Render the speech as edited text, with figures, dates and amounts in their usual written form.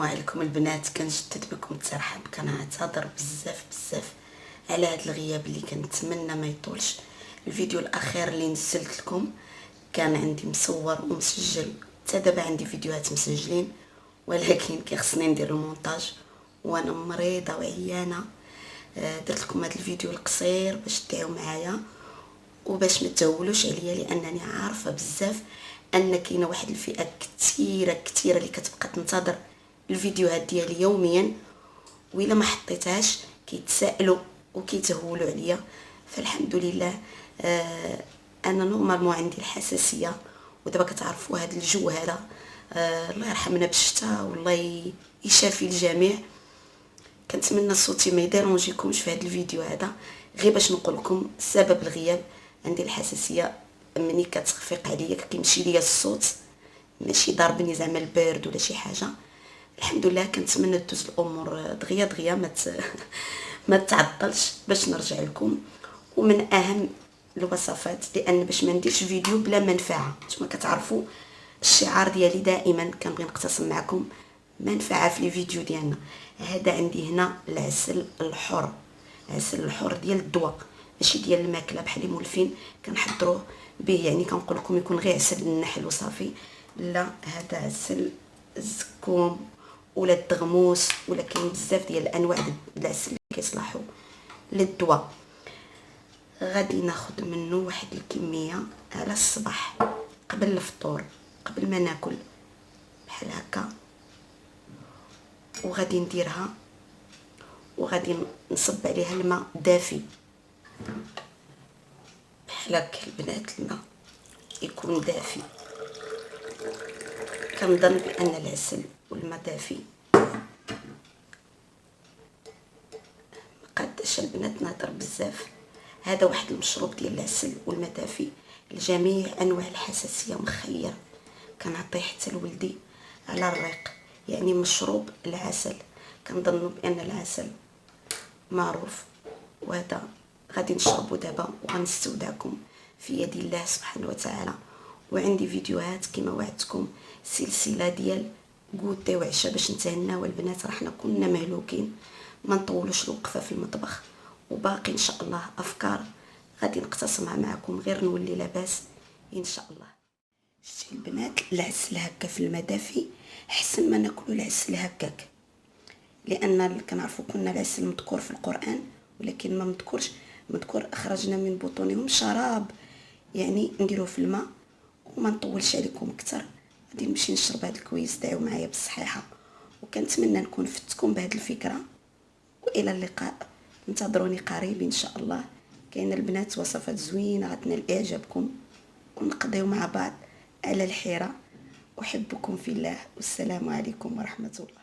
السلام عليكم البنات. كنجدد بكم الترحاب. كنعتذر بزاف على هذا الغياب اللي كنتمنى ما يطولش. الفيديو الاخير اللي نزلت لكم كان عندي مصور ومسجل، حتى دابا عندي فيديوهات مسجلين، ولكن كيخصني ندير المونتاج وانا مريضه وعيانه. درت لكم هذا الفيديو القصير باش تدعوا معايا وباش ما تهولوش عليا، لانني عارفه بزاف ان كاينه واحد الفئه كثيره اللي كتبقى تنتظر الفيديوهات ديالي يوميا، وإلا ما حطيتهاش كيتسائلوا وكيتهولوا عليا. فالحمد لله انا نورمالمون عندي الحساسيه، ودابا كتعرفوا هذا الجو هذا. الله يرحمنا بالشتاء والله يشافي الجميع. كنتمنى صوتي ما يديرونجيكمش في هذا الفيديو هذا، غير باش نقول لكم سبب الغياب. عندي الحساسيه، مني كتخفيق عليا كيمشي ليا الصوت، ماشي ضاربني زعما البرد ولا شي حاجه. الحمد لله كنتمنى دوز الامور دغيا ما تعطلش باش نرجع لكم. ومن اهم الوصفات، لان باش ما نديرش فيديو بلا منفعه، نتوما كتعرفوا الشعار ديالي دائما كنبغي نقتسم معكم منفعه في لي فيديو ديالنا. هذا عندي هنا العسل الحر، عسل الحر ديال الدواء، ماشي ديال الماكله بحال اللي مولفين كنحضروه به. يعني كنقول لكم يكون غير عسل النحل وصافي، لا، هذا عسل الزكوم ولا الدغموس، ولا كاين بزاف ديال الانواع ديال العسل اللي كيصلحوا للدواء. غادي ناخذ منه واحد الكميه على الصباح قبل الفطور، قبل ما ناكل بحال هكا، وغادي نديرها وغادي نصب عليها الماء دافي بحال هكا البنات. الماء يكون دافي، كنظن بان العسل والماء دافي. مقاداش البنات نهضر بزاف. هذا واحد المشروب ديال العسل والماء دافي لجميع انواع الحساسيه، مخير كنعطيه حتى لولدي على الريق. يعني مشروب العسل، كنظن بان العسل معروف، وهذا غادي نشربو دابا وغنستودعكم في يد الله سبحانه وتعالى. وعندي فيديوهات كما وعدتكم، سلسله ديال غوتي وعشاء باش نتهناو البنات. راه حنا كنا مهلوكين، ما نطولوش الوقفه في المطبخ، وباقي ان شاء الله افكار غادي نقتسمها معكم، غير نولي لاباس ان شاء الله. شتي البنات، العسل هكا في الماء دافي احسن ما ناكلوا العسل هكاك، لان كنعرفوا كنا العسل مذكور في القران، ولكن ما مذكور اخرجنا من بطونهم شراب. يعني نديروه في الماء وما نطولش عليكم اكثر. غادي نمشي نشرب هذا الكويس. دعوا معايا بالصحيحه، وكنتمنى نكون فتكم بهذه الفكره. والى اللقاء، انتظروني قريب ان شاء الله. كاين البنات وصفات زوينه غتنال اعجابكم، ونقضيو مع بعض على الحيره. احبكم في الله، والسلام عليكم ورحمه الله.